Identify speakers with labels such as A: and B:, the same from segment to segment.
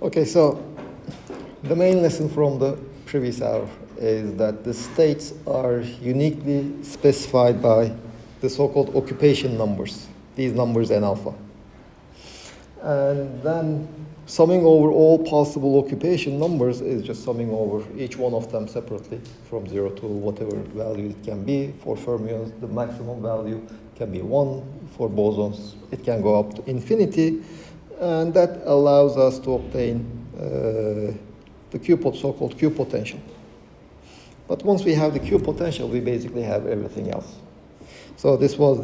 A: Okay, so the main lesson from the previous hour is that the states are uniquely specified by the so-called occupation numbers, these numbers n alpha. And then summing over all possible occupation numbers is just summing over each one of them separately from 0 to whatever value it can be. For fermions, the maximum value can be 1. For bosons, it can go up to infinity. And that allows us to obtain the so-called Q potential. But once we have the Q potential, we basically have everything else. So this was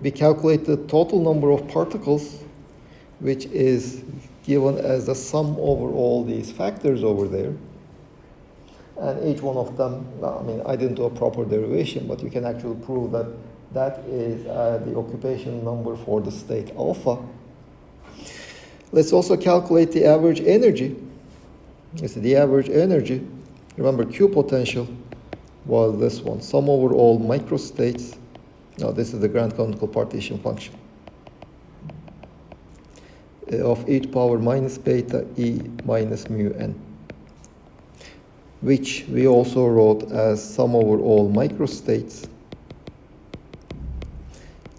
A: we calculate the total number of particles, which is given as the sum over all these factors over there. And each one of them, I mean, I didn't do a proper derivation, but you can actually prove that that is the occupation number for the state alpha. Let's also calculate the average energy. It's the average energy. Remember, Q potential was this one, sum over all microstates. Now, this is the grand canonical partition function of e to power minus beta e minus mu n, which we also wrote as sum over all microstates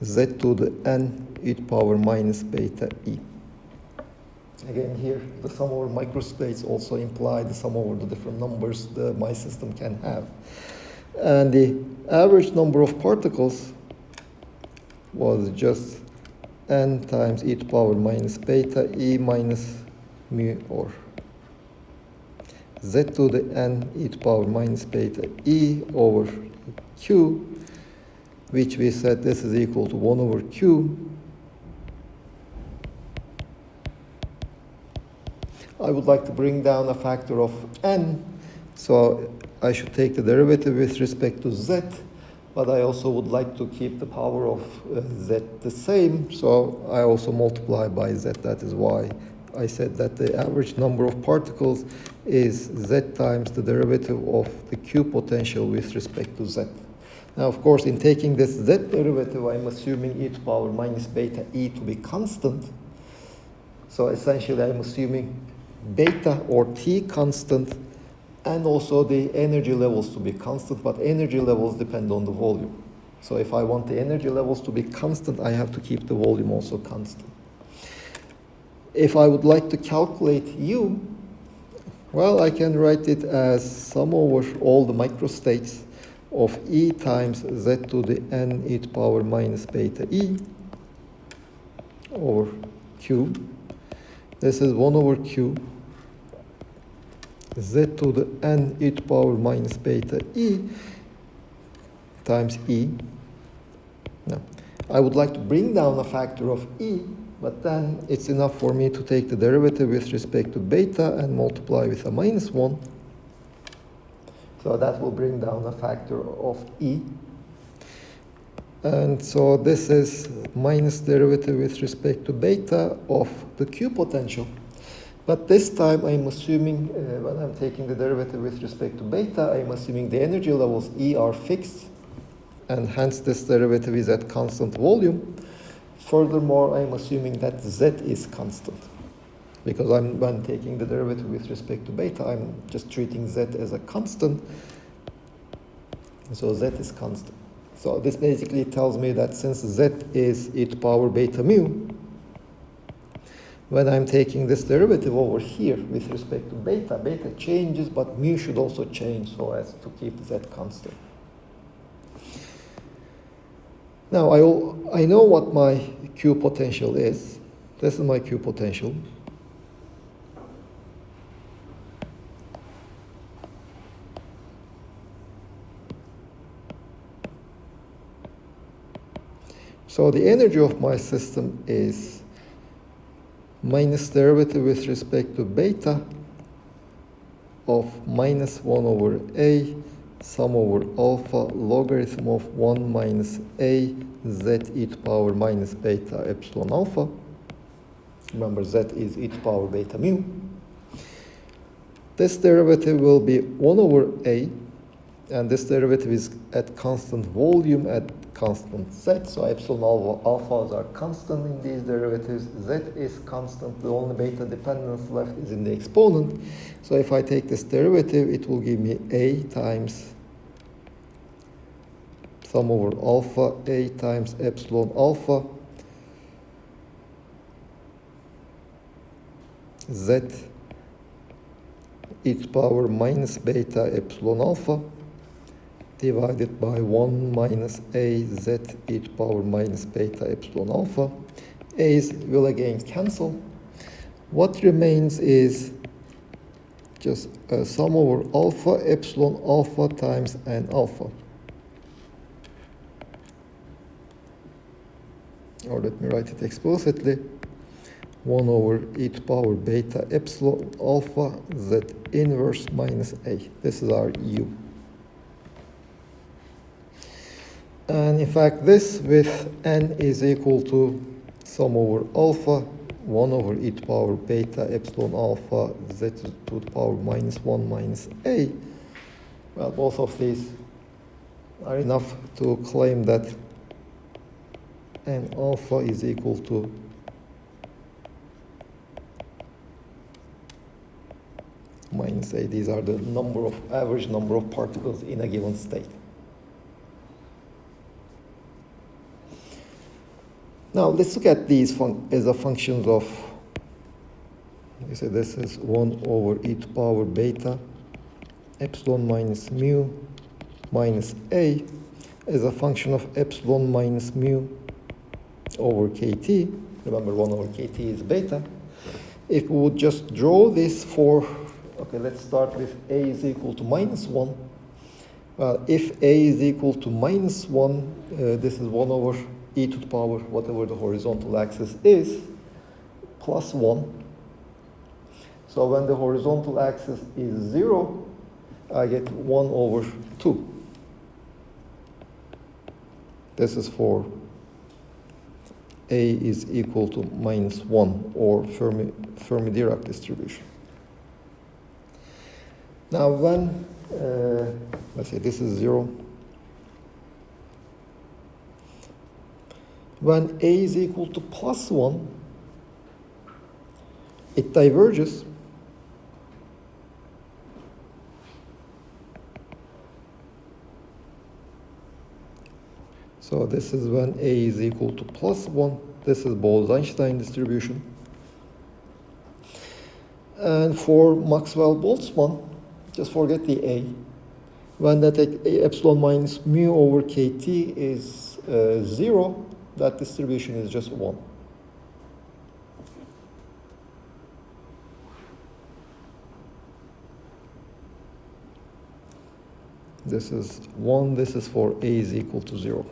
A: z to the n e to power minus beta e. Again, here, the sum over microstates also imply the sum over the different numbers my system can have. And the average number of particles was just n times e to power minus beta e minus mu, or z to the n e to power minus beta e over q, which we said this is equal to 1 over q. I would like to bring down a factor of n, so I should take the derivative with respect to z, but I also would like to keep the power of z the same, so I also multiply by z. That is why I said that the average number of particles is z times the derivative of the Q potential with respect to z. Now, of course, in taking this z derivative, I'm assuming e to power minus beta e to be constant. So essentially, I'm assuming beta or t constant, and also the energy levels to be constant, but energy levels depend on the volume. So if I want the energy levels to be constant, I have to keep the volume also constant. If I would like to calculate U, well, I can write it as sum over all the microstates of E times Z to the N e to power minus beta E over Q. This is 1 over Q, Z to the N e to power minus beta E times E. Now, I would like to bring down a factor of E, but then it's enough for me to take the derivative with respect to beta and multiply with a minus 1. So that will bring down a factor of E. And so this is minus derivative with respect to beta of the Q potential. But this time I'm assuming, when I'm taking the derivative with respect to beta, I'm assuming the energy levels E are fixed, and hence this derivative is at constant volume. Furthermore, I'm assuming that Z is constant, because when taking the derivative with respect to beta, I'm just treating Z as a constant, so Z is constant. So this basically tells me that since Z is e to power beta mu, when I'm taking this derivative over here with respect to beta, beta changes, but mu should also change so as to keep Z constant. Now, I know what my Q potential is. This is my Q potential. So the energy of my system is minus derivative with respect to beta of minus 1 over A sum over alpha logarithm of 1 minus A Z e to power minus beta epsilon alpha. Remember, Z is e to power beta mu. This derivative will be 1 over A, and this derivative is at constant volume at constant z, so epsilon alphas are constant in these derivatives, z is constant, the only beta dependence left is in the exponent. So if I take this derivative, it will give me a times sum over alpha, a times epsilon alpha, z e to the power minus beta epsilon alpha divided by 1 minus a z e to the power minus beta epsilon alpha. A's will again cancel. What remains is just a sum over alpha epsilon alpha times n alpha. Or let me write it explicitly. 1 over e to the power beta epsilon alpha z inverse minus a. This is our u. And in fact, this with n is equal to sum over alpha, 1 over e to the power beta epsilon alpha z to the power minus 1 minus a. Well, both of these are enough to claim that n alpha is equal to minus a. These are the average number of particles in a given state. Now let's look at these as a functions of, you say this is 1 over e to the power beta epsilon minus mu minus a as a function of epsilon minus mu over kt. Remember, 1 over kt is beta. If we would just draw this for, okay, let's start with a is equal to minus 1. If a is equal to minus 1, this is 1 over e to the power, whatever the horizontal axis is, plus 1. So when the horizontal axis is 0, I get 1 over 2. This is for a is equal to minus 1, or Fermi-Dirac distribution. Now when, let's say this is 0, when a is equal to plus 1, it diverges. So this is when a is equal to plus 1. This is Bose-Einstein distribution. And for Maxwell-Boltzmann, just forget the a. When that epsilon minus mu over kt is 0, that distribution is just 1. This is 1. This is for a is equal to 0.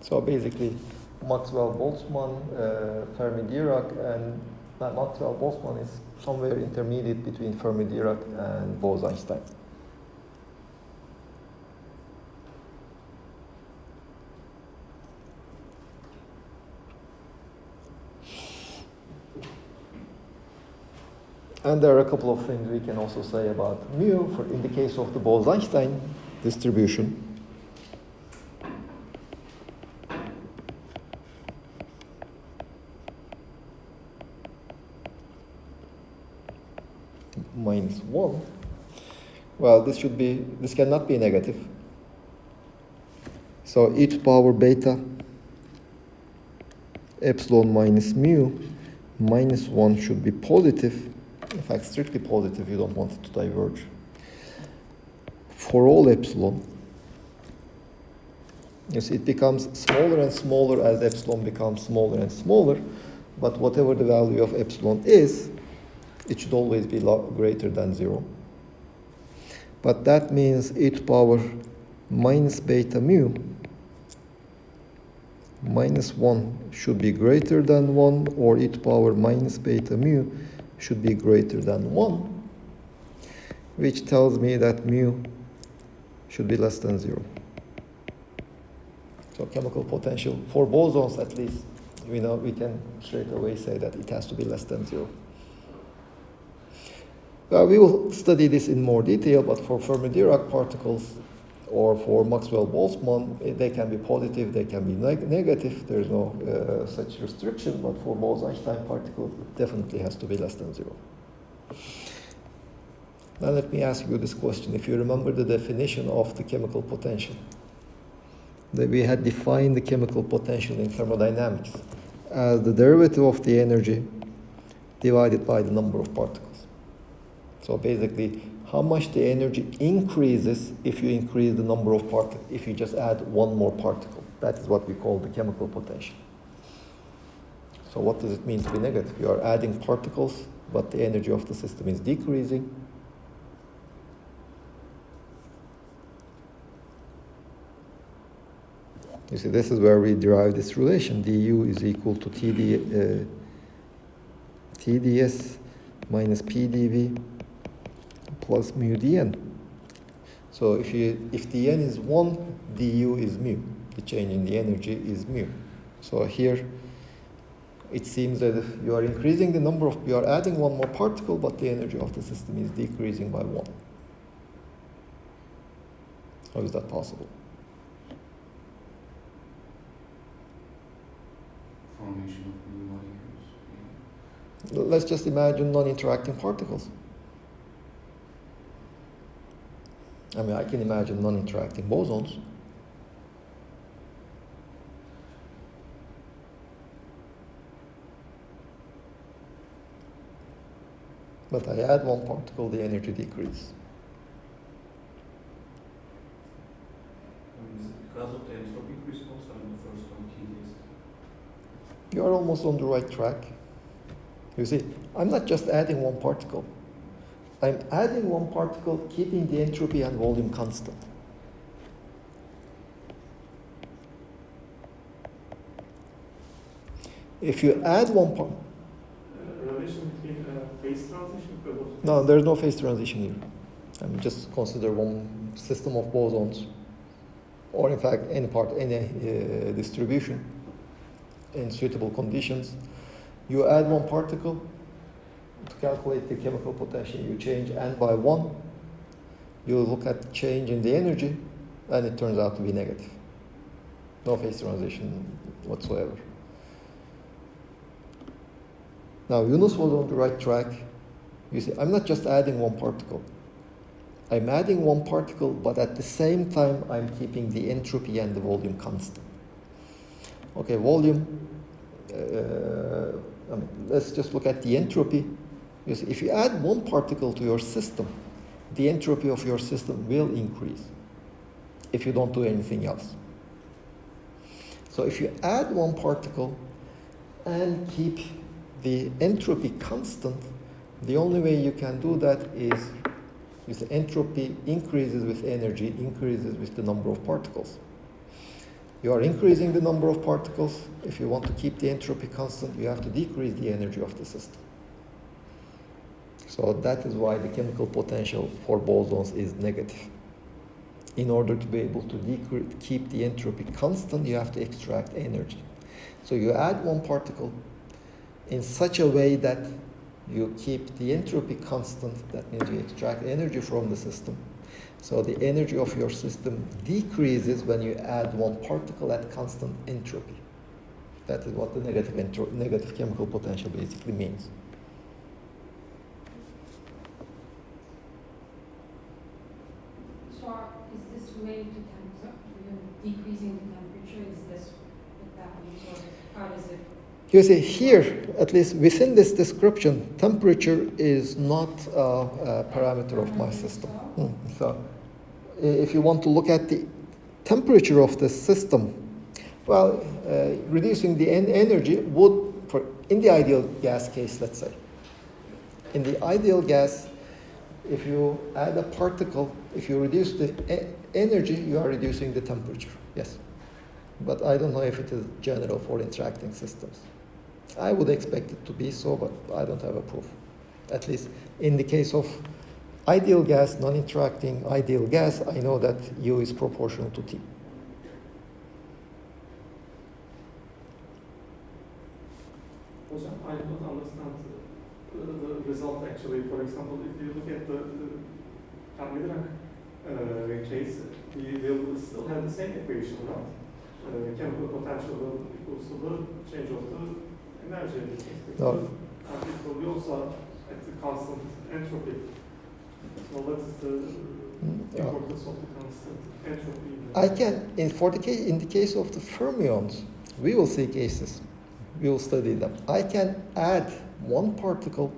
A: So basically, Maxwell-Boltzmann, Fermi-Dirac, and Maxwell-Boltzmann is somewhere intermediate between Fermi-Dirac and Bose-Einstein. And there are a couple of things we can also say about mu in the case of the Bose-Einstein distribution. Minus 1. Well, this cannot be negative. So e to the power beta epsilon minus mu minus 1 should be positive. In fact, strictly positive, you don't want it to diverge. For all epsilon, you see it becomes smaller and smaller as epsilon becomes smaller and smaller, but whatever the value of epsilon is, it should always be greater than 0. But that means e to the power minus beta mu minus 1 should be greater than 1, or e to the power minus beta mu should be greater than 1, which tells me that mu should be less than 0. So chemical potential, for bosons at least, we can straight away say that it has to be less than 0. We will study this in more detail, but for Fermi-Dirac particles, or for Maxwell-Boltzmann, they can be positive, they can be negative. There's no such restriction, but for Bose-Einstein particle, it definitely has to be less than 0. Now let me ask you this question. If you remember the definition of the chemical potential, that we had defined the chemical potential in thermodynamics as the derivative of the energy divided by the number of particles. So basically, how much the energy increases if you increase the number of particles, if you just add one more particle. That is what we call the chemical potential. So what does it mean to be negative? You are adding particles, but the energy of the system is decreasing. You see, this is where we derive this relation. du is equal to TdS minus PdV plus mu dn. So if dn is 1, du is mu. The change in the energy is mu. So here, it seems that if you are increasing the number of, you are adding one more particle, but the energy of the system is decreasing by 1. How is that possible?
B: Formation of new molecules.
A: Let's just imagine non-interacting particles. I mean, I can imagine non-interacting bosons. But I add one particle, the energy decreases.
B: Is it because of the entropic response or the first one, TdS?
A: You are almost on the right track. You see, I'm not just adding one particle. I'm adding one particle, keeping the entropy and volume constant. If you add one particle,
C: relation between phase transition?
A: no, there's no phase transition here. I mean, just consider one system of bosons, or in fact, any distribution in suitable conditions. You add one particle to calculate the chemical potential. You change n by 1. You look at change in the energy, and it turns out to be negative. No phase transition whatsoever. Now, Yunus was on the right track. You see, I'm not just adding one particle. I'm adding one particle, but at the same time, I'm keeping the entropy and the volume constant. Okay, volume, let's just look at the entropy. You see, if you add one particle to your system, the entropy of your system will increase if you don't do anything else. So if you add one particle and keep the entropy constant, the only way you can do that is the entropy increases with energy, increases with the number of particles. You are increasing the number of particles. If you want to keep the entropy constant, you have to decrease the energy of the system. So that is why the chemical potential for bosons is negative. In order to be able to keep the entropy constant, you have to extract energy. So you add one particle in such a way that you keep the entropy constant. That means you extract energy from the system. So the energy of your system decreases when you add one particle at constant entropy. That is what the negative chemical potential basically means.
D: So is this related to decreasing the temperature? Is this what that means, or how does it?
A: You see, here, at least within this description, temperature is not a parameter of my system. So if you want to look at the temperature of the system, well, reducing the energy would, in the ideal gas case, let's say. In the ideal gas, if you add a particle, if you reduce the energy, you are reducing the temperature, yes. But I don't know if it is general for interacting systems. I would expect it to be so, but I don't have a proof. At least in the case of ideal gas, non-interacting ideal gas, I know that U is proportional to T.
C: Hocam, I do not understand the result actually. For example, if you look at the Fermi-Dirac case, we will still have the same equation, right? Chemical potential will equals to the change of the energy in this case.
A: No.
C: And it will be also at the constant entropy. So what is the
A: Yeah.
C: importance of the constant entropy?
A: I can, in the case of the fermions, we will see cases. We will study them. I can add one particle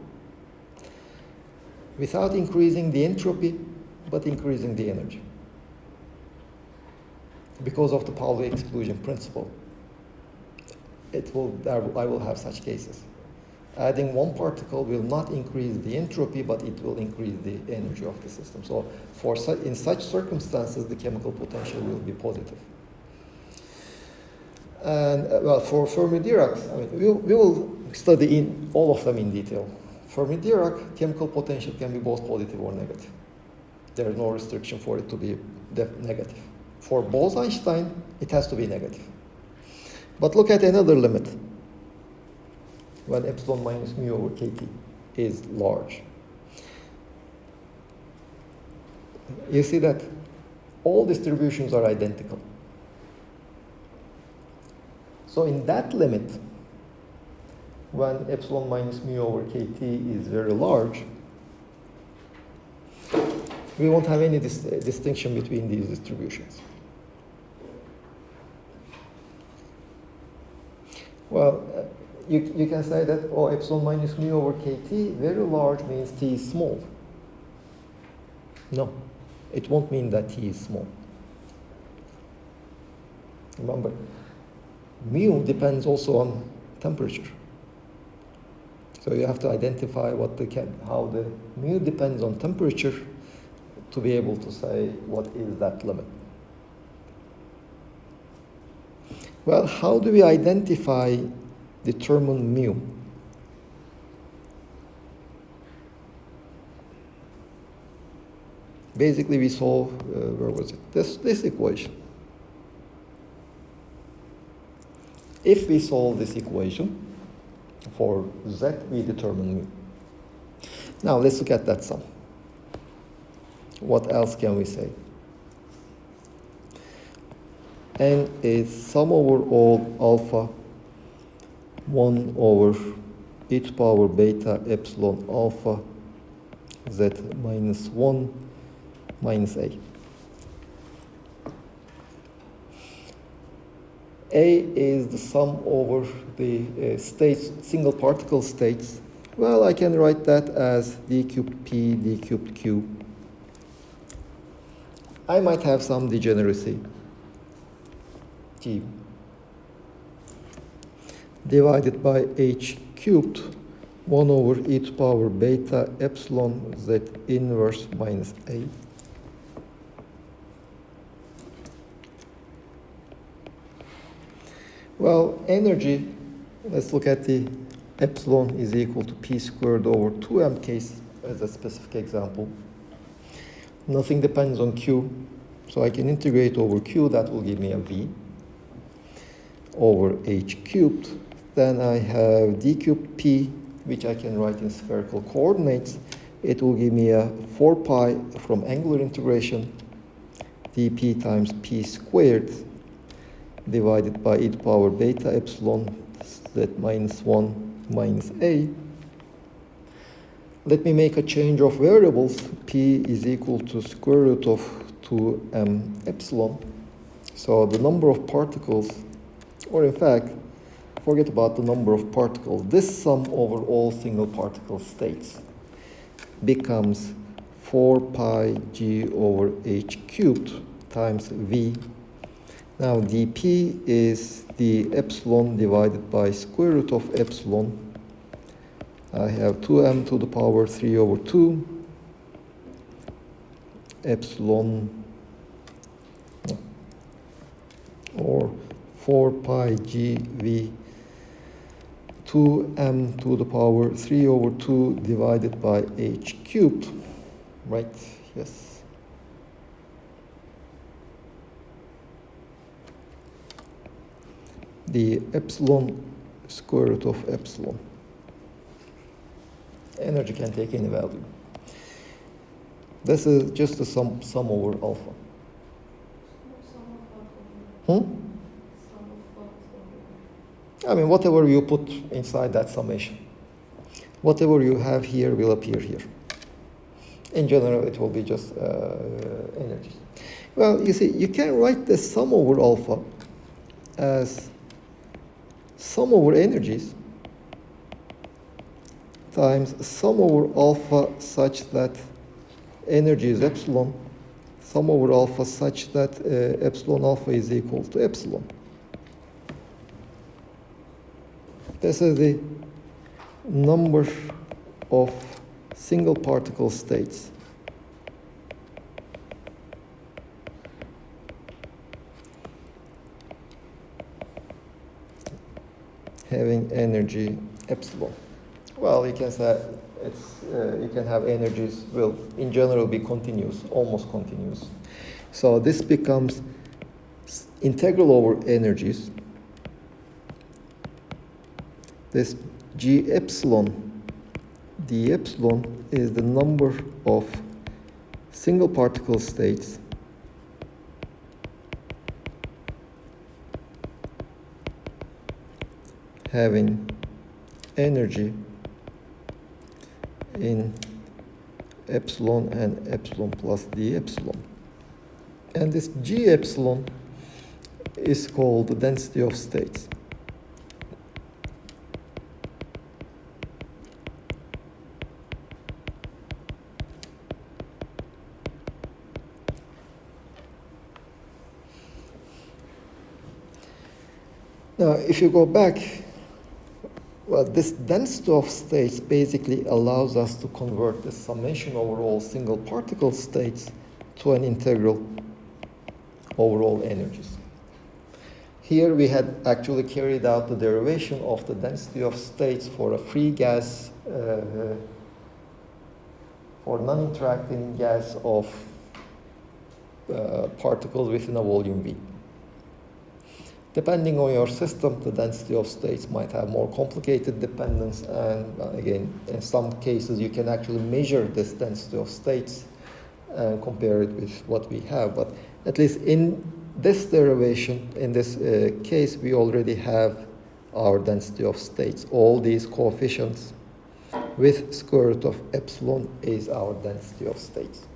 A: without increasing the entropy, but increasing the energy. Because of the Pauli exclusion principle. I will have such cases. Adding one particle will not increase the entropy, but it will increase the energy of the system. So in such circumstances, the chemical potential will be positive. And for Fermi-Dirac, I mean, we will study in all of them in detail. Fermi-Dirac, chemical potential can be both positive or negative. There is no restriction for it to be negative. For Bose-Einstein, it has to be negative. But look at another limit. When epsilon minus mu over kT is large. You see that all distributions are identical. So in that limit, when epsilon minus mu over kT is very large, we won't have any distinction between these distributions. Well, you can say that, oh, epsilon minus mu over kT, very large means T is small. No, it won't mean that T is small. Remember, mu depends also on temperature. So you have to identify how the mu depends on temperature to be able to say what is that limit. Well, how do we determine mu? Basically, we saw, where was it? This equation. If we solve this equation for z, we determine mu. Now, let's look at that sum. What else can we say? N is sum over all alpha 1 over e to power beta epsilon alpha z minus 1 minus a. A is the sum over the states, single particle states. Well, I can write that as d cubed p, d cubed q. I might have some degeneracy, G, divided by h cubed, 1 over e to power beta epsilon z inverse minus a. Well, energy, let's look at the epsilon is equal to p squared over 2m case as a specific example. Nothing depends on q, so I can integrate over q, that will give me a v over h cubed. Then I have d cubed p, which I can write in spherical coordinates. It will give me a 4 pi from angular integration dp times p squared divided by e to power beta epsilon z minus 1 minus a. Let me make a change of variables. P is equal to square root of 2m epsilon. So the number of particles, or in fact, forget about the number of particles. This sum over all single particle states becomes 4 pi g over h cubed times v. Now dp is the epsilon divided by square root of epsilon. I have 2m to the power 3 over 2 epsilon, or 4 pi g v, 2m to the power 3 over 2 divided by h cubed, right? Yes. The epsilon square root of epsilon. Energy can take any value. This is just a sum over alpha. Hmm? I mean, whatever you put inside that summation, whatever you have here will appear here. In general, it will be just energies. Well, you see, you can write the sum over alpha as sum over energies times sum over alpha such that energy is epsilon, sum over alpha such that epsilon alpha is equal to epsilon. This is the number of single particle states having energy epsilon. Well, you can say you can have energies will in general be continuous, almost continuous. So this becomes integral over energies. This G epsilon, d epsilon is the number of single particle states having energy in epsilon and epsilon plus d epsilon. And this G epsilon is called the density of states. Now, if you go back, well, this density of states basically allows us to convert the summation over all single particle states to an integral over all energies. Here we had actually carried out the derivation of the density of states for a free gas, for non-interacting gas of particles within a volume V. Depending on your system, the density of states might have more complicated dependence, and again, in some cases, you can actually measure this density of states and compare it with what we have. But at least in this derivation, in this case, we already have our density of states. All these coefficients with square root of epsilon is our density of states.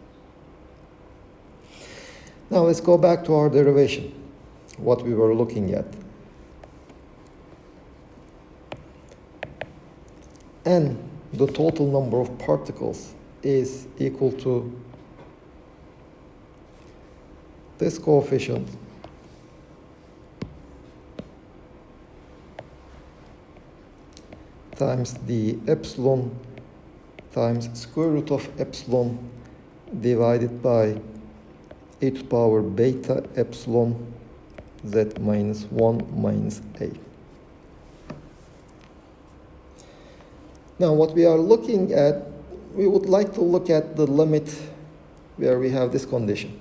A: Now let's go back to our derivation. What we were looking at. N, the total number of particles, is equal to this coefficient times the epsilon times square root of epsilon divided by e to the power beta epsilon z minus 1 minus a. Now what we are looking at, we would like to look at the limit where we have this condition.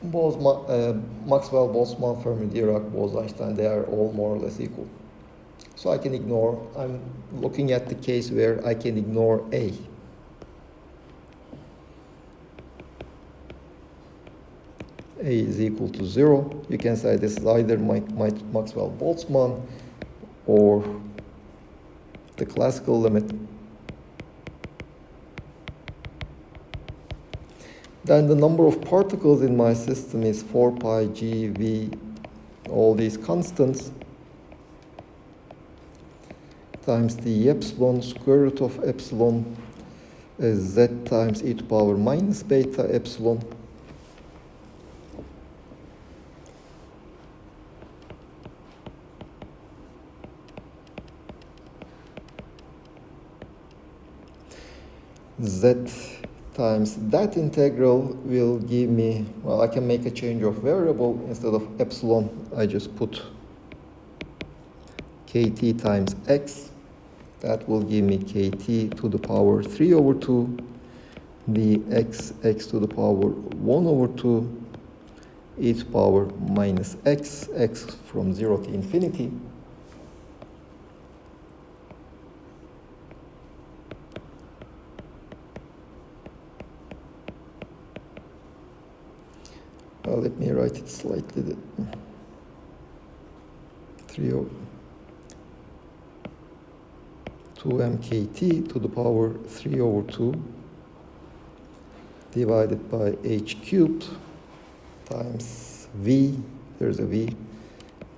A: Maxwell, Boltzmann, Fermi, Dirac, Bose-Einstein, they are all more or less equal. So I can ignore, I'm looking at the case where I can ignore A. A is equal to 0. You can say this is either Maxwell-Boltzmann or the classical limit. Then the number of particles in my system is 4 pi g, v, all these constants, times the epsilon, square root of epsilon, is z times e to the power minus beta epsilon. Z times that integral will give me, well, I can make a change of variable. Instead of epsilon, I just put kt times x. That will give me kt to the power 3 over 2, the x to the power 1 over 2, e to the power minus x from 0 to infinity. Well, let me write it slightly. 2 mkt to the power 3 over 2 divided by h cubed times v, there's a v,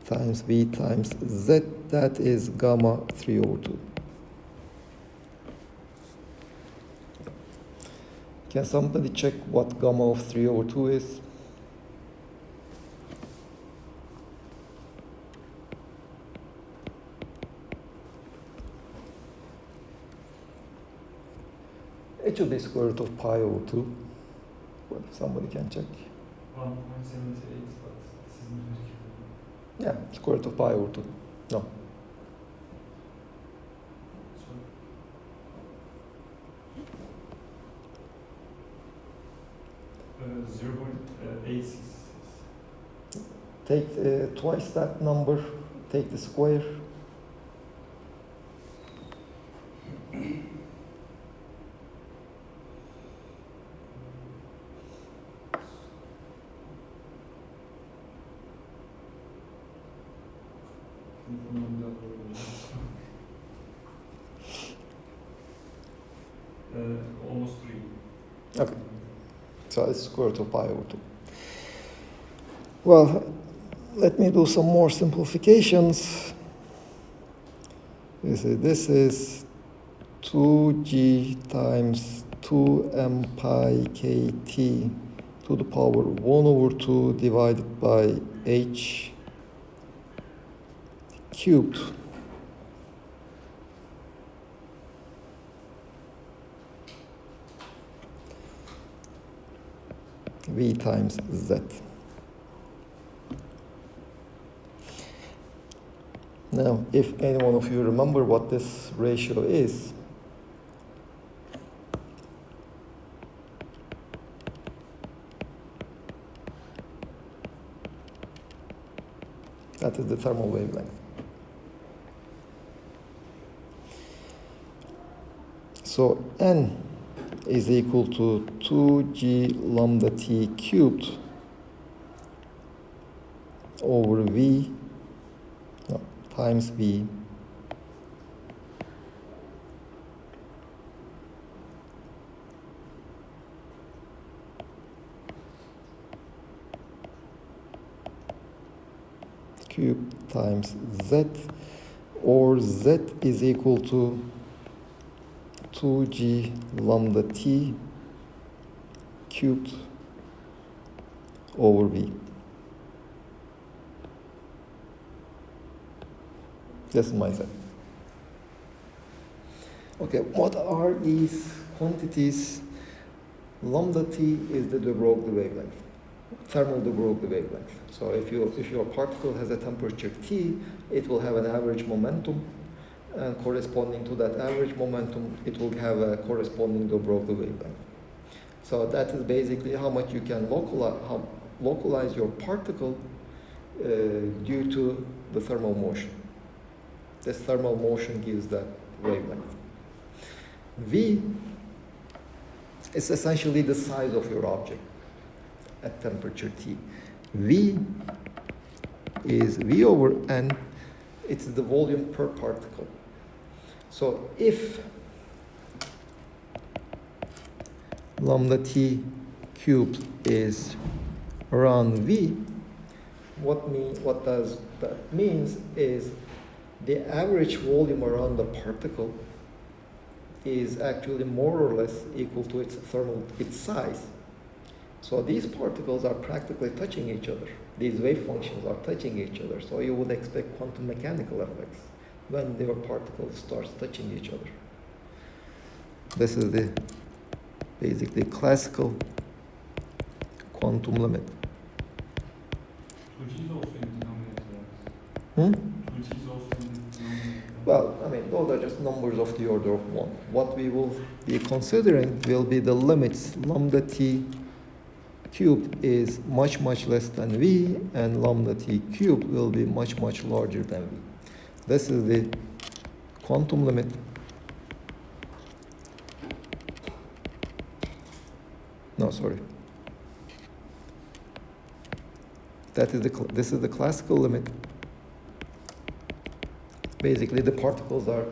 A: times v times z, that is gamma 3 over 2. Can somebody check what gamma of 3 over 2 is? It should be square root of pi over 2. But if somebody can check.
B: 1.78, but this isn't very
A: Yeah, square root of pi over 2. No.
B: So, 0.86.
A: Take twice that number, take the square.
B: Almost 3.
A: Okay. So it's square root of pi over 2. Well, let me do some more simplifications. This is 2g times 2m pi kt to the power 1 over 2 divided by h cubed. V times z. Now, if any one of you remember what this ratio is, that is the thermal wavelength. So n is equal to 2g lambda t cubed over v times v cubed times z, or z is equal to 2g lambda t cubed over v. This is my z. Okay, what are these quantities? Lambda t is the de Broglie wavelength, thermal de Broglie wavelength. So if your particle has a temperature T, it will have an average momentum, and corresponding to that average momentum, it will have a corresponding de Broglie wavelength. So that is basically how much you can localize your particle due to the thermal motion. This thermal motion gives that wavelength. V is essentially the size of your object at temperature T. V is V over N. It's the volume per particle. So if lambda T cubed is around V, what does that means is the average volume around the particle is actually more or less equal to its size. So these particles are practically touching each other. These wave functions are touching each other. So you would expect quantum mechanical effects when their particles start touching each other. This is the basically classical quantum limit.
B: 2G is also in the denominator. 2G is also in the denominator.
A: Well, I mean, those are just numbers of the order of 1. What we will be considering will be the limits. Lambda t cubed is much, much less than v, and lambda t cubed will be much, much larger than v. This is the quantum limit This is the classical limit. Basically, the particles are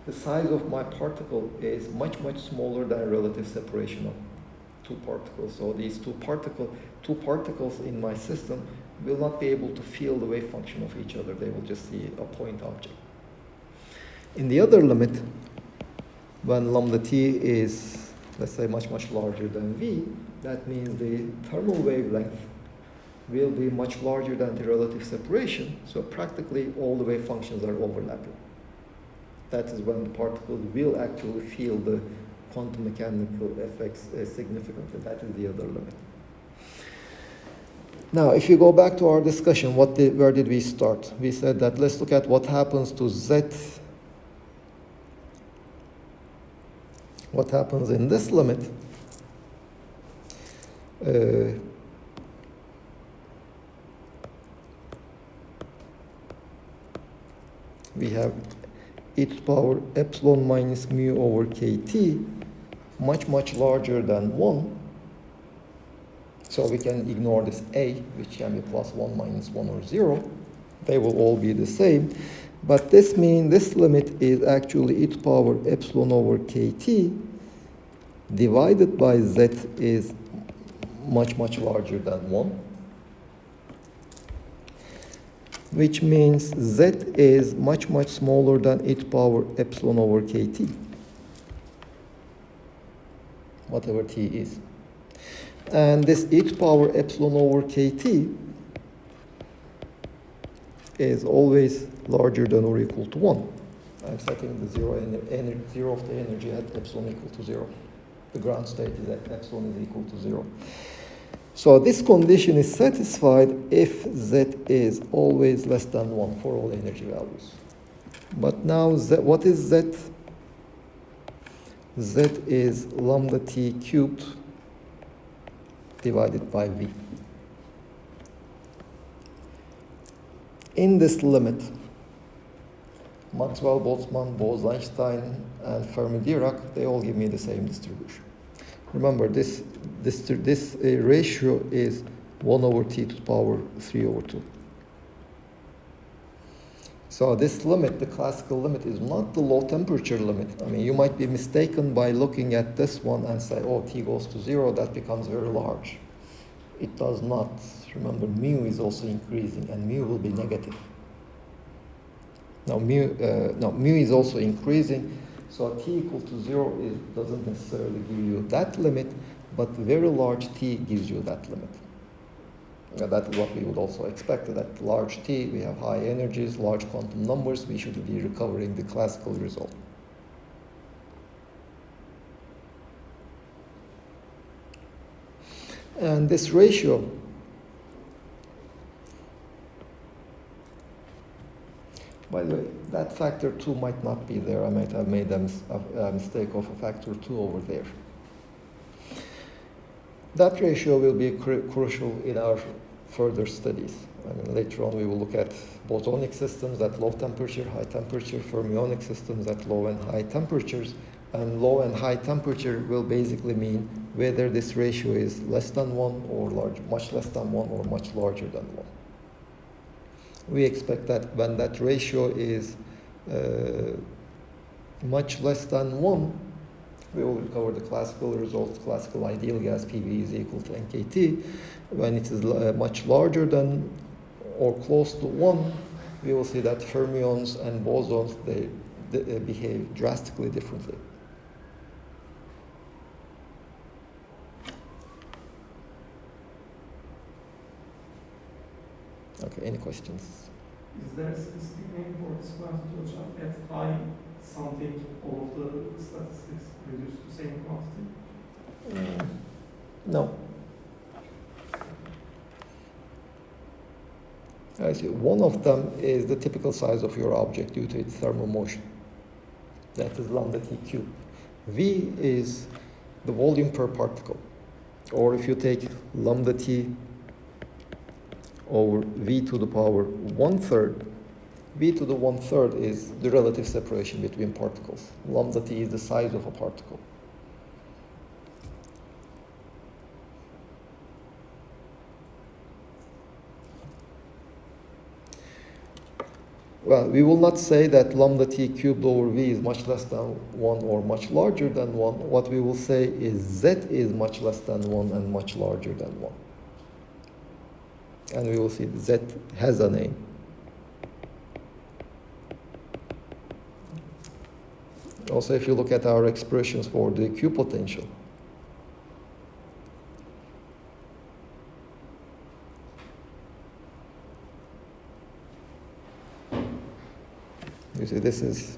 A: the size of my particle is much smaller than relative separation of two particles. So these two particles in my system will not be able to feel the wave function of each other. They will just see a point object. In the other limit, when lambda t is, let's say, much larger than v, that means the thermal wavelength will be much larger than the relative separation. So practically all the wave functions are overlapping. That is when the particles will actually feel the quantum mechanical effects significantly. That is the other limit. Now, if you go back to our discussion, where did we start? We said that let's look at what happens to z. What happens in this limit? We have e to the power epsilon minus mu over kt, much larger than 1. So we can ignore this a, which can be plus 1, minus 1, or 0. They will all be the same. But this means this limit is actually e to the power epsilon over kt divided by z is much larger than 1. Which means z is much smaller than e to the power epsilon over kt, whatever t is. And this e to the power epsilon over kt is always larger than or equal to 1. I'm setting the zero of the energy at epsilon equal to 0. The ground state is that epsilon is equal to 0. So this condition is satisfied if z is always less than 1 for all energy values. But now what is z? Z is lambda t cubed divided by v. In this limit, Maxwell, Boltzmann, Bose-Einstein, and Fermi-Dirac, they all give me the same distribution. Remember, this ratio is 1 over t to the power 3 over 2. So this limit, the classical limit, is not the low temperature limit. I mean, you might be mistaken by looking at this one and say, oh, t goes to 0, that becomes very large. It does not. Remember, mu is also increasing, and mu will be negative. Now, mu is also increasing, so t equal to 0 doesn't necessarily give you that limit, but very large t gives you that limit. Now, that is what we would also expect. That large t, we have high energies, large quantum numbers, we should be recovering the classical result. And this ratio, by the way, that factor 2 might not be there. I might have made a mistake of a factor 2 over there. That ratio will be crucial in our further studies. I mean, later on we will look at bosonic systems at low temperature, high temperature, fermionic systems at low and high temperatures. And low and high temperature will basically mean whether this ratio is less than 1 or much less than 1 or much larger than 1. We expect that when that ratio is much less than 1, we will recover the classical results, classical ideal gas PV is equal to nkt. When it is much larger than or close to 1, we will see that fermions and bosons, they behave drastically differently. Okay, any questions?
C: Is there a specific name for this quantity, hocam? At I something, all of the statistics reduced to same quantity?
A: No. I see. One of them is the typical size of your object due to its thermal motion. That is lambda t cubed. V is the volume per particle. Or if you take lambda t over v to the power 1/3, v to the 1/3 is the relative separation between particles. Lambda t is the size of a particle. Well, we will not say that lambda t cubed over v is much less than 1 or much larger than 1. What we will say is z is much less than 1 and much larger than 1. And we will see z has a name. Also, if you look at our expressions for the equipotential, you see this is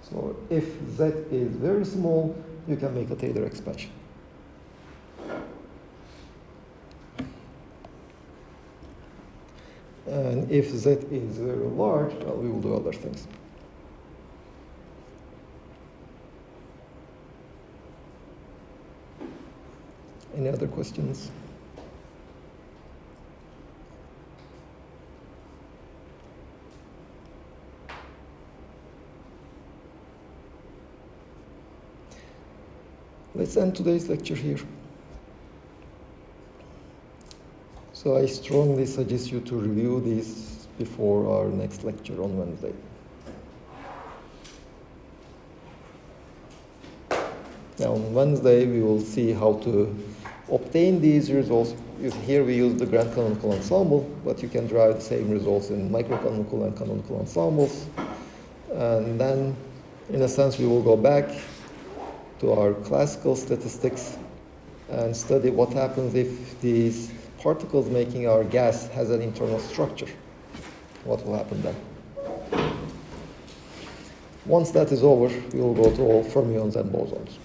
A: so if z is very small, you can make a Taylor expansion. And if z is very large, well, we will do other things. Any other questions? Let's end today's lecture here. So I strongly suggest you to review these before our next lecture on Wednesday. Now on Wednesday we will see how to obtain these results. Here we use the grand canonical ensemble, but you can derive the same results in microcanonical and canonical ensembles. And then, in a sense, we will go back to our classical statistics and study what happens if these particles making our gas has an internal structure. What will happen then? Once that is over, we will go to all fermions and bosons.